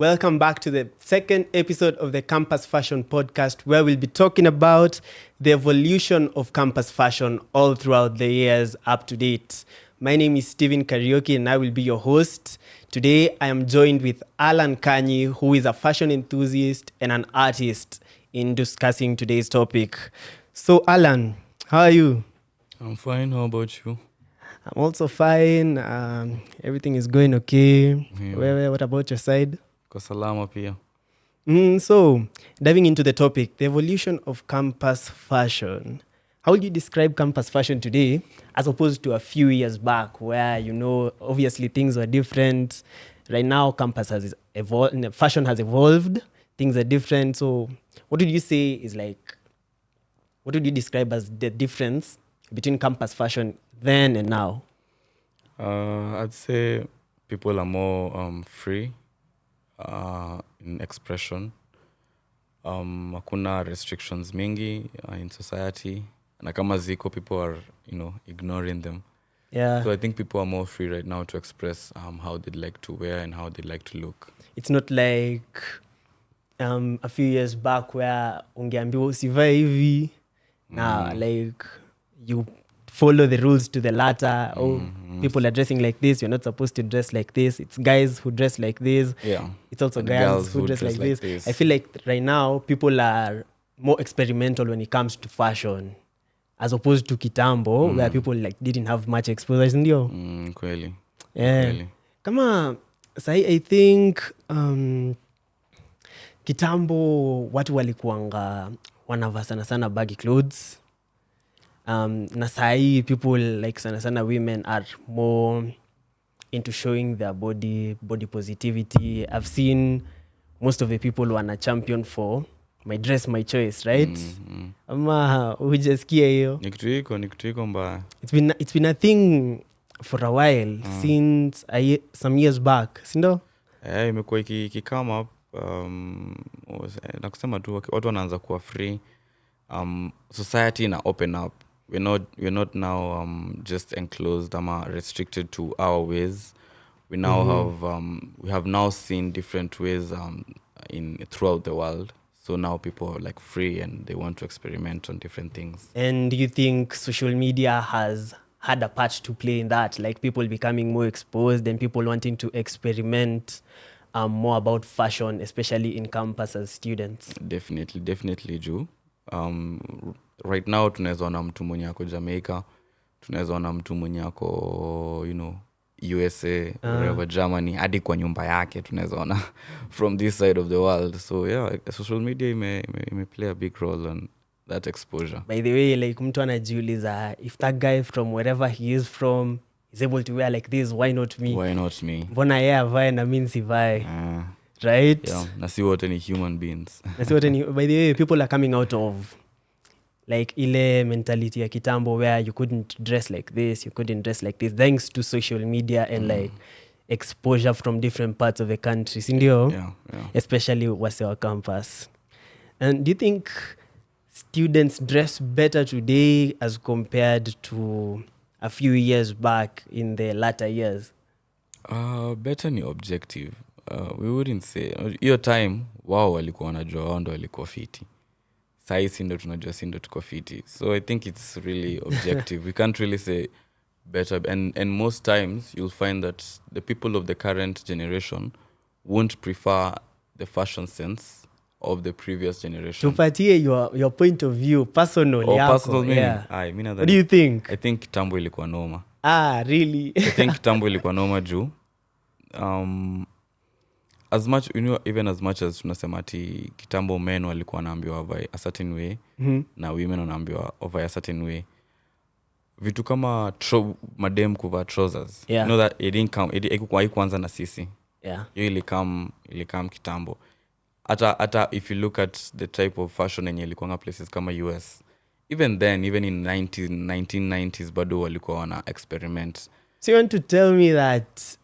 Welcome back to the second episode of the Campus Fashion Podcast, where we'll be talking about the evolution of campus fashion all throughout the years up to date. My name is Steven Karaoke and I will be your host. Today, I am joined with Alan Kanyi, who is a fashion enthusiast and an artist, in discussing today's topic. So, Alan, how are you? I'm fine. How about you? I'm also fine. Everything is going okay. Yeah. What about your side? Kwa salama pia. So, diving into the topic, the evolution of campus fashion. How would you describe campus fashion today as opposed to a few years back where, obviously things were different? Right now, campus has evolved, fashion has evolved, things are different. So, what would you say is what would you describe as the difference between campus fashion then and now? I'd say people are more free in expression. Hakuna restrictions mingi in society. Na kama ziko, people are, ignoring them. Yeah. So I think people are more free right now to express how they'd like to wear and how they'd like to look. It's not like a few years back where ungeambiwa usivae hivi. Now, like, you follow the rules to the latter. People are dressing like this. You're not supposed to dress like this. It's guys who dress like this. Yeah. It's also And girls who dress like this. I feel like right now, people are more experimental when it comes to fashion, as opposed to kitambo, where people didn't have much exposure. Ndio? Kweli. Yeah. Kweli. Kama sahi, I think kitambo watu walikuanga wanavaa sana sana baggy clothes. Na sahi people like sana sana women are more into showing their body positivity. I've seen most of the people wana champion for my dress, my choice, right? Ama hujasikia hiyo? Ni kitu iko mbaya. It's been a thing for a while, since some years back, sindo? Imekuwa ikikama up, na kusema tu watu wanaanza kuwa free. Society na open up. We're not now just enclosed ama restricted to our ways. We now have now seen different ways throughout the world. So now people are like free and they want to experiment on different things. And do you think social media has had a part to play in that? Like people becoming more exposed and people wanting to experiment more about fashion, especially in campus as students? Definitely juu. Right now tunaweza ona mtu mwenye ako Jamaica, tunaweza ona mtu mwenye ako USA, wherever, Germany, hadi kwa nyumba yake tunaweza ona from this side of the world. So yeah, social media may play a big role on that exposure. By the way, like mtu anajiuliza, if that guy from wherever he is from is able to wear like this, why not me? Mbona yeye avae na mimi sivae? Right? Yeah, na si wote ni human beings. By the way, people are coming out of like ile mentality ya kitambo where you couldn't dress like this, you couldn't dress like this, thanks to social media and like exposure from different parts of the country, sindio? Yeah. Especially Wasewa campus. And do you think students dress better today as compared to a few years back in the latter years? Better ni objective. We wouldn't say hiyo time wao walikuwa wanajua wao ndo walikuwa fiti. Sai sindo tunajua sindo tuko fiti. So I think it's really objective. We can't really say better. And most times you'll find that the people of the current generation won't prefer the fashion sense of the previous generation. Tupatie your point of view, personal yako. Personal meaning? Yeah. What do you think? I think kitambo ilikuwa noma. Really? I think kitambo ilikuwa noma juu. As much, even as much as tunasema ati kitambo men walikuwa wanaambiwa wavae a certain way, na women wanaambiwa wavae a certain way. Vitu kama madem kuvaa trousers. Yeah. You know that it didn't come, haikuanza na sisi. Yeah. Hiyo ilikam kitambo. Hata if you look at the type of fashion yenye ilikuwa places kama US, even then, even in 1990s bado walikuwa wana experiment. So you want to tell me that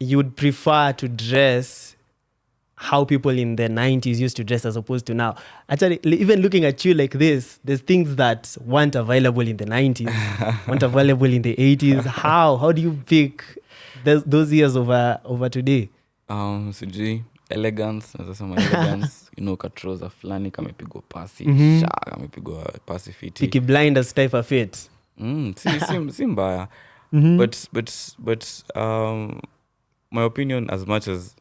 you would prefer to dress how people in the 90s used to dress as opposed to now? Actually, even looking at you like this, there's things that weren't available in the 90s, weren't available in the 80s. How do you pick those years over today? Sijui. elegance, naweza sema elegance, katrouser fulani kamepigwa pasi, kamepigwa pasi fiti. Peaky Blinders type of fit. Si mbaya. But my opinion, as much as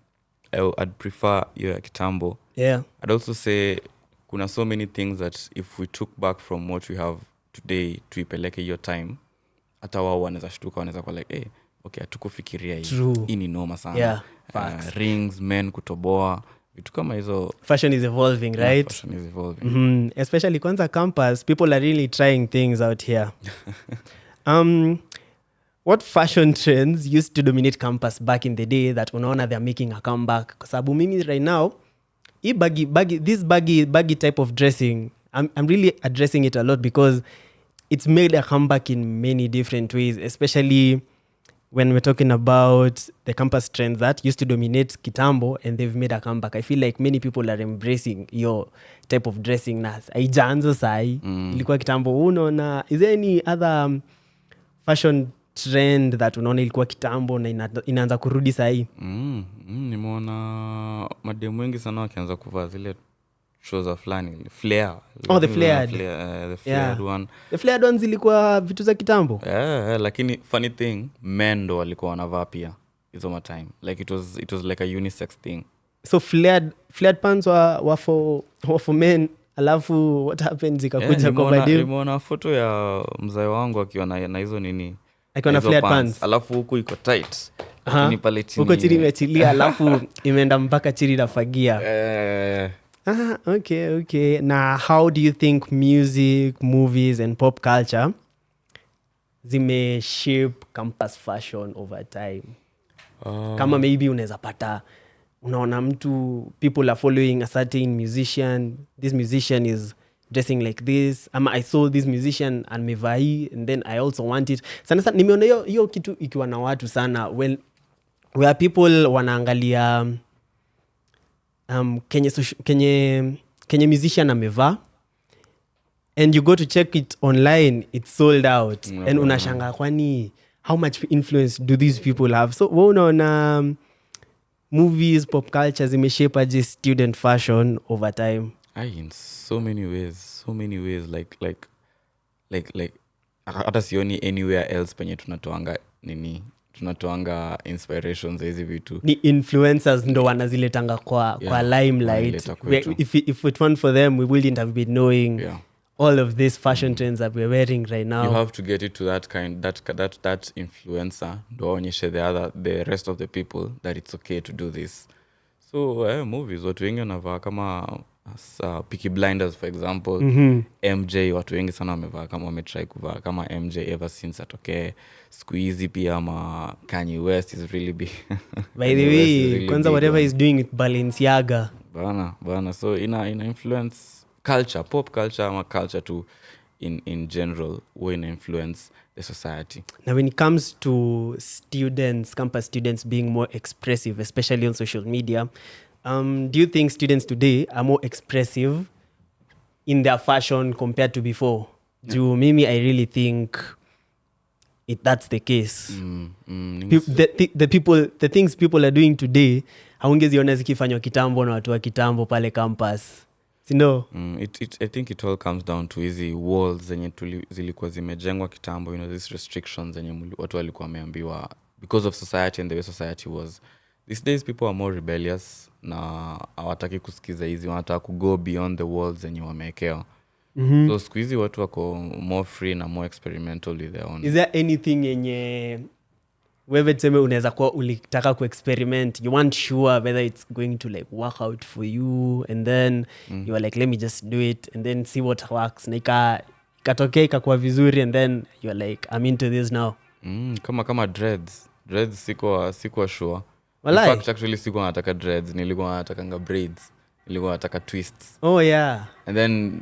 I'd prefer ya kitambo, Yeah. I'd also say kuna so many things that if we took back from what we have today tuipeleke your time, hata wao wanaweza shtuka, wanaweza kwa like okay, hatukufikiria hii ni noma sana. Yeah, facts. Rings, men kutoboa, vitu kama hizo. Fashion is evolving, right? Yeah, fashion is evolving. Especially kwanza campus, people are really trying things out here. What fashion trends used to dominate campus back in the day that unaona they're making a comeback? Kwa sababu mimi right now, this baggy type of dressing, I'm really addressing it a lot because it's made a comeback in many different ways, especially when we're talking about the campus trends that used to dominate kitambo and they've made a comeback. I feel like many people are embracing your type of dressing na haijaanza sahi. Ilikuwa kitambo. Unaona, is there any other fashion trend that unaona ilikuwa kitambo na inaanza kurudi sahi? Nimeona mademu wengi sana wakianza kuvaa zile trouser fulani, flare. The flared. The flared one. The flared ones zilikuwa vitu za kitambo. Lakini funny thing, men ndo walikuwa wanavaa pia hizo ma time. Like it was like a unisex thing. So flared pants were for men. Alafu what happens ikakuja kwa mademu. Nimeona photo ya mzee wangu akiwa na hizo nini. Akiwa na flared pants. Alafu huku iko tight. Lakini pale chini. Huko chini imechilia alafu imeenda mpaka chini na fagia. Okay. Now, how do you think music, movies, and pop culture zimeshape campus fashion over time? Kama maybe unaweza pata, unaona mtu, people are following a certain musician, this musician is dressing like this, ama I saw this musician amevaa hii and then I also want it. Sana nimeona hiyo kitu ikiwa na watu sana where people wanaangalia Kenye musician amevaa and you go to check it online, it's sold out. And unashanga kwani how much influence do these people have? So unaona movies, pop culture zimeshape aje student fashion over time? In so many ways like hata sioni anywhere else penye tunatoanga inspirations hizi vitu. Ni influencers ndo wanaziletanga kwa limelight. If it weren't for them, we wouldn't have been knowing all of these fashion trends that we're wearing right now. You have to get it to that influencer ndo waonyeshe the rest of the people that it's okay to do this. So movies, watu wengi wanavaa kama Peaky Blinders for example. MJ, watu wengi sana wamevaa kama wametry kuvaa kama MJ ever since atokee. Squeezy pia ama Kanye West is really big. By the way, really kwanza whatever he's doing with Balenciaga. Bana. So ina influence culture, pop culture ama culture too in general, when influence the society. Now when it comes to students, campus students being more expressive, especially on social media, do you think students today are more expressive in their fashion compared to before? Do mimi I really think that's the case. The things people are doing today haungeziona zikifanywa kitambo na watu wa kitambo pale campus. Sindo? I think it all comes down to hizi walls zenye zilikuwa zimejengwa kitambo, these restrictions zenye watu walikuwa wameambiwa because of society and the way society was. These days people are more rebellious na hawataki kusikiza hizi, wanataka ku go beyond the walls zenye wamewekewa. So siku hizi watu wako more free na more experimental with their own. Is there anything yenye wewe tuseme unaweza kuwa ulitaka ku-experiment, you weren't sure whether it's going to like work out for you, and then you were like let me just do it and then see what works, na ikatokea ikakuwa vizuri and then you're like I'm into this now? Kama dreads sikuwa sure. In fact actually sikuwa nataka dreads, nilikuwa natakanga braids, nilikuwa nataka twists. Oh yeah. And then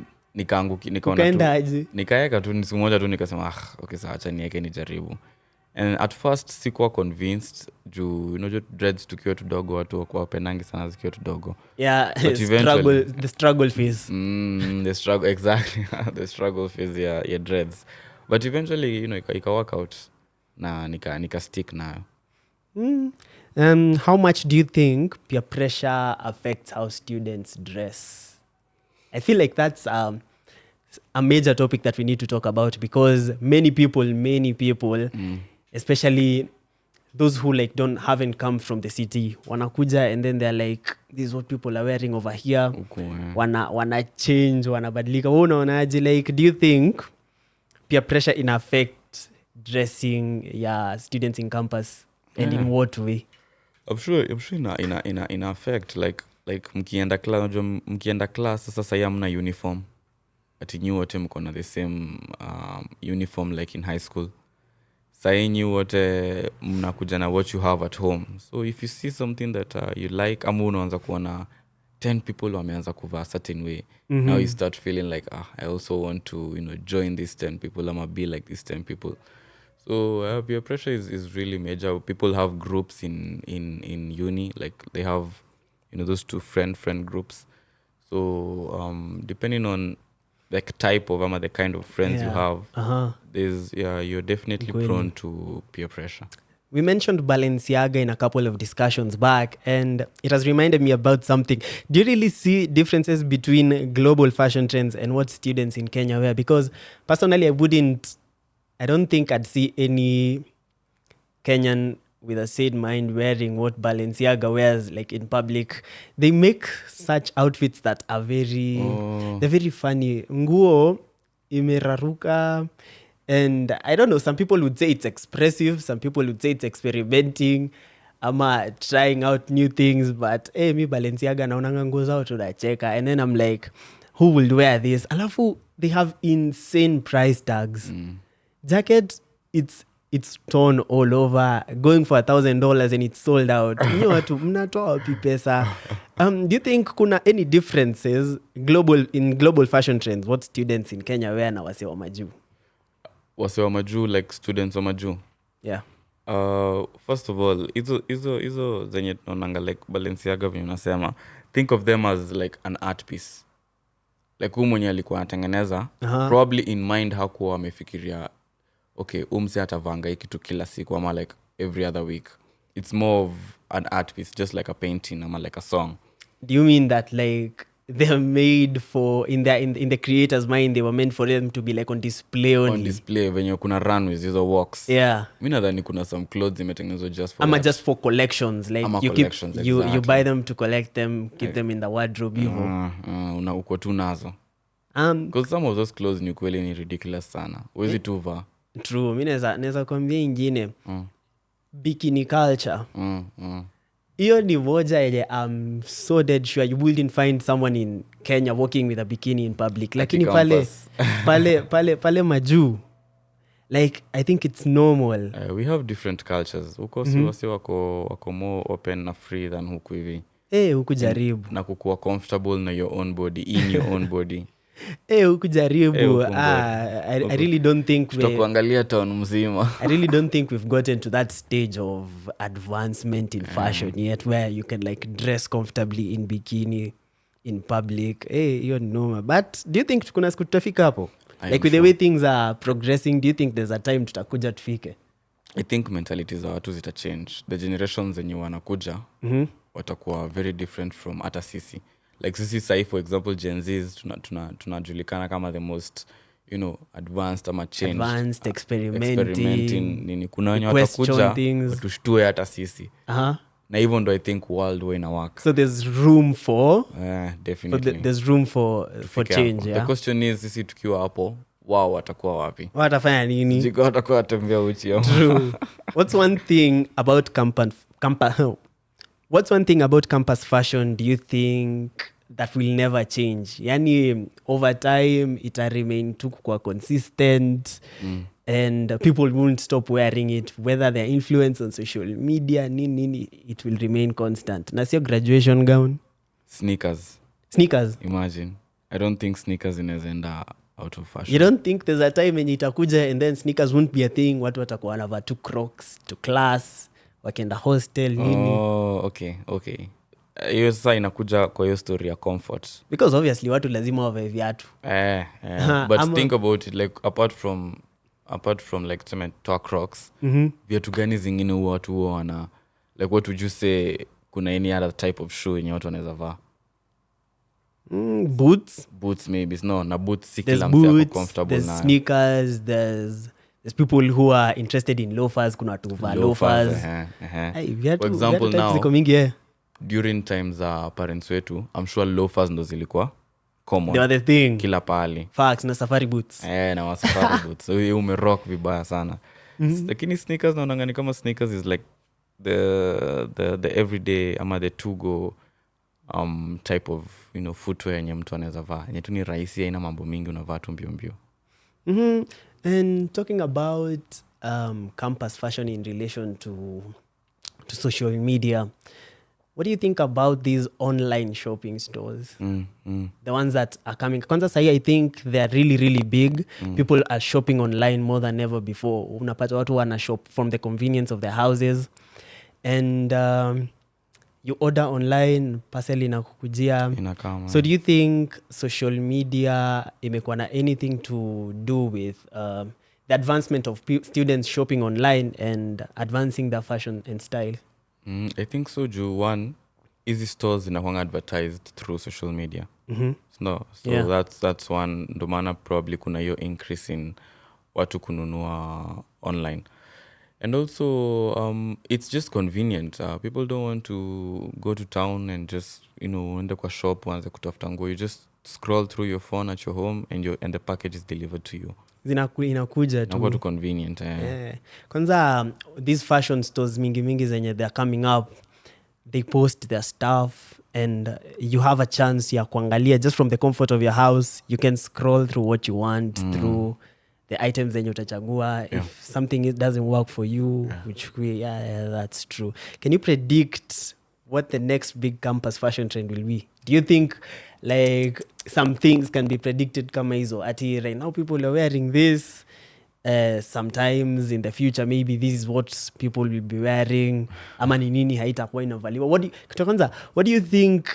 nikaeka tu siku moja tu nikasema okay sawa, acha niweke nijaribu. And at first sikuwa convinced juu dreads tukiwa tudogo watu wakuwa wapendangi sana zikiwa tudogo. Yeah, the struggle phase. The struggle, exactly. The struggle phase ya dreads. But eventually ika work out na nika stick nayo. How much do you think peer pressure affects how students dress? I feel like that's a major topic that we need to talk about because many people, especially those who like haven't come from the city, wanakuja and then they're like, this is what people are wearing over here. Wana change, wanabadilika. Wewe unaonaje? Like, do you think peer pressure in affect dressing students in campus and in what way? I'm sure ina affect like mkienda class sasa sai hamna uniform ati nyi wote mko na the same uniform like in high school. Sai nyi wote mnakuja na what you have at home. So if you see something that you like, ama unaanza kuona 10 people wameanza kuvaa certain way, now you start feeling like I also want to join these 10 people, ama be like these 10 people. So peer pressure is really major. People have groups in uni, like they have those two friend groups. So depending on the type of the kind of friends you have, you're definitely prone to peer pressure. We mentioned Balenciaga in a couple of discussions back, and it has reminded me about something. Do you really see differences between global fashion trends and what students in Kenya wear? Because personally, I don't think I'd see any Kenyan with a sane mind wearing what Balenciaga wears, like in public. They make such outfits that are they're very funny. Nguo imeraruka. And I don't know, some people would say it's expressive, some people would say it's experimenting, ama trying out new things, but mi Balenciaga naonanga nguo zao tunacheka. And then I'm like, who will wear this? Alafu, they have insane price tags. Jacket, it's torn all over, going for $1,000 and it's sold out. Mnatoa wapi pesa? Do you think kuna any differences in global fashion trends, what students in Kenya wear na wase wa majuu? Wase wa majuu, like students wa majuu? Yeah. First of all, hizo zenye tunaonanga like Balenciaga venye unasema, think of them as like an art piece. Like huyu mwenye alikuwa anatengeneza, probably in mind hakuwa amefikiria, okay, umse atavanga hiki tu kila siku ama like every other week. It's more of an art piece, just like a painting ama like a song. Do you mean that like they're made for, in the creator's mind, they were meant for them to be like on display only? On display, venye kuna runways, hizo walks. Yeah. Mi nadhani kuna some clothes zimetengenezwa just for ama that. Just for collections, like ama you collections, keep exactly. You buy them to collect them, keep them in the wardrobe hivyo. Uko tu nazo. Because some of those clothes ni kweli ni ridiculous sana. Huwezi tu vaa. True. Mi naweza kuambia ingine. Bikini culture. Hiyo ni moja yenye I'm so dead sure you wouldn't find someone in Kenya walking with a bikini in public. Lakini pale majuu, like I think it's normal. We have different cultures. Huko si wase wako more open na free than huku hivi. Huku jaribu. Na kukuwa comfortable na your own body, in your own body. Huku jaribu. I really don't think tutakuangalia town mzima. I really don't think we've gotten to that stage of advancement in fashion yet, where you can like dress comfortably in bikini in public. Hiyo ni noma. But do you think kuna siku tutafika hapo? Like with the way things are progressing, do you think there's a time tutakuja tufike? I think mentalities za watu zita change. The generations zenye wanakuja watakuwa very different from hata sisi. Like sisi sai, for example, Gen Zs tunajulikana kama the most advanced ama changed, advanced, experimenting nini. Kuna wenye watakuja watushtue hata sisi. Na hivyo ndo I think world way na work. So there's room for definitely there's room for change. The question is, sisi tukiwa hapo, wao watakuwa wapi? Watafanya nini? Jiko watakuwa watembea uchi. True. What's one thing about campus fashion do you think that will never change? Yani over time ita remain tu kwa consistent and people won't stop wearing it, whether they're influenced on social media, nini, it will remain constant. Na sio graduation gown? Sneakers. Imagine. I don't think sneakers inaweza enda out of fashion. You don't think there's a time when itakuja and then sneakers won't be a thing? Watu watakuwa wanavaa tu Crocs to class, wakienda hostel, nini? Okay. Hiyo sasa inakuja kwa hiyo story ya comfort. Because obviously watu lazima wavae viatu. But think about it, like apart from like tuseme toa Crocs, viatu gani zingine huwa watu huwa wana Like what would you say kuna any other type of shoe yenye watu wanaweza vaa? Boots. Boots maybe. No, na boots si There's kila mse ako boots, comfortable there's nayo. sneakers, there's people who are interested in loafers. Kuna watu huvaa loafers. For example now, ziko mingi during times za parents wetu, I'm sure loafers ndo zilikuwa common. The other thing. Kila pahali. Facts na safari boots. Na safari boots. So you umerock vibaya sana. Lakini sneakers naonanga ni kama sneakers is like the everyday ama the to go type of footwear yenye mtu anaweza vaa. Yenye tu ni rahisi, haina mambo mingi, unavaa tu mbio mbio. And talking about campus fashion in relation to social media, what do you think about these online shopping stores? The ones that are coming. Kwanza sahi, I think they are really, really big. People are shopping online more than ever before. Unapata watu wana shop from the convenience of their houses. And you order online, parcel inakukujia. So do you think social media imekuwa na anything to do with the advancement of students shopping online and advancing their fashion and style? I think so. One, easy stores zinakuanga advertised through social media. So that's one. Ndo maana probably kuna hiyo increase in watu kununua online. And also, it's just convenient. People don't want to go to town and just, ende kwa shop wanze kutafuta nguo. You just scroll through your phone at your home and the package is delivered to you. Inakuja tu. Inakuwa tu convenient. Kwanza, these fashion stores mingi zenye they're coming up, they post their stuff and you have a chance ya kuangalia just from the comfort of your house. You can scroll through what you want through the items zenye utachagua. If something doesn't work for you, that's true. Can you predict what the next big campus fashion trend will be? Do you think like some things can be predicted kama hizo? Ati right now people are wearing this. Sometimes in the future maybe this is what people will be wearing. Ama ni nini haitakuwa inavaliwa. What do you think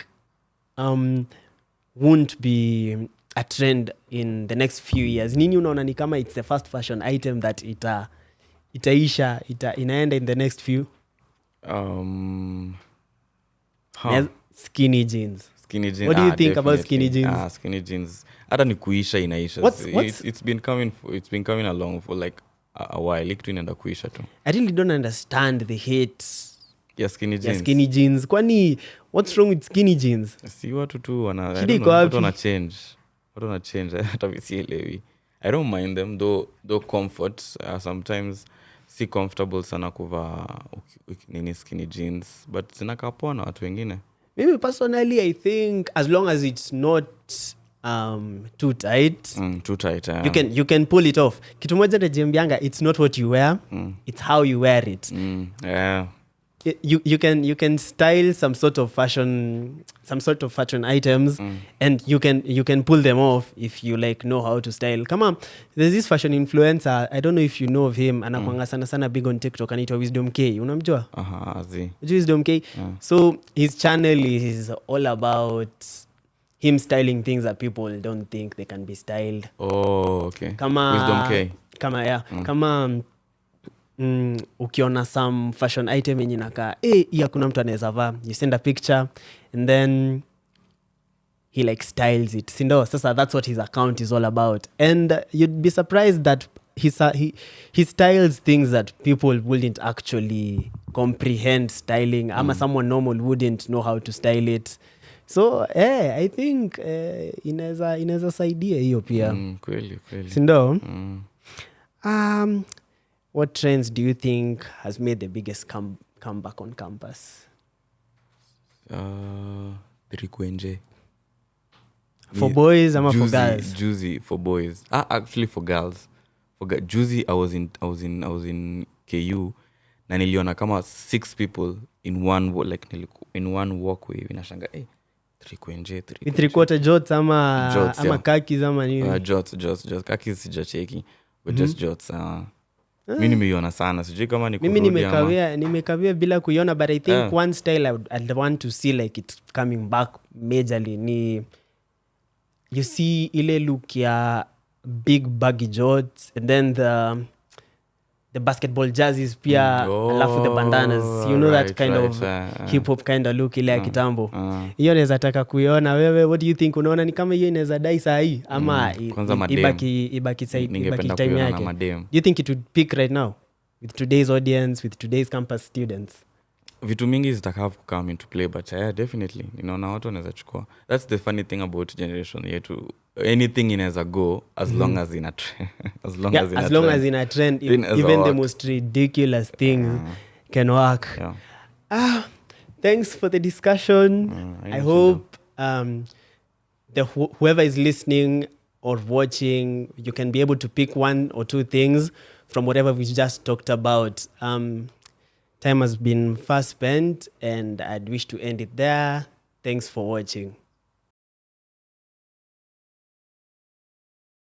won't be a trend in the next few years? Nini unaona ni kama it's the first fashion item that inaenda in the next few? Skinny jeans. What do you think about skinny jeans? Skinny jeans. Hata ni kuisha inaisha. It's been coming along for like a while. Like tu inaenda kuisha tu. I really don't understand the hate. Skinny jeans. Skinny jeans. Kwani what's wrong with skinny jeans? Si watu tu watu wana change. Watu wana change. Hata visielewi. I don't mind them though comfort. Sometimes si comfortable sana kuvaa nini skinny jeans, but zinakaa poa na watu wengine. Maybe personally I think as long as it's not too tight. Too tight. You can pull it off. Kitu moja najiambianga, it's not what you wear, it's how you wear it. You can style some sort of fashion items, and you can pull them off if you like know how to style. Come on, there's this fashion influencer, I don't know if you know of him, anakuanga sana big on TikTok, anaitwa Wisdom K. Unamjua? Wisdom K. So his channel is all about him styling things that people don't think they can be styled. Oh, okay. Wisdom K. Kama ukiona some fashion item yenye inakaa iya kuna mtu anaweza vaa, you send a picture and then he like styles it, sindo? Sasa that's what his account is all about, and you'd be surprised that he styles things that people wouldn't actually comprehend styling, ama someone normal wouldn't know how to style it. So I think inaweza saidia hiyo pia. Kweli sindo? What trends do you think has made the biggest comeback on campus? Trikwenje. For boys or for girls? Juicy for boys. Actually for girls. Juicy, I was in KU na niliona kama 6 people in one walkway. Inashanga Trikwenje. 3/4 jots ama jots, ama khakis ama nini? Jots. Khakis sijacheki. But just jots. Mimi nimeiona sana. Sijui kama ni kurudi ama. Nimekawia bila kuiona, but I think one style I'd want to see like it coming back majorly ni you see ile look ya big baggy jorts, and then the basketball jerseys pia alafu the bandanas, you know, that kind of hip hop kind of look ile ya kitambo. Hiyo naweza taka kuiona wewe. What do you think? Unaona ni kama hiyo inaweza dai saa hii ama ibaki time yake? Do you think it would peak right now with today's audience, with today's campus students? Vitu mingi zitaka come into play, but yeah, definitely ninaona watu wanaweza chukua. That's the funny thing about generation yetu. Anything inaweza go as long as in a trend. as long as in a trend, even the most ridiculous thing can work. Thanks for the discussion. I hope whoever is listening or watching, you can be able to pick one or two things from whatever we just talked about. Time has been fast spent, and I'd wish to end it there. Thanks for watching.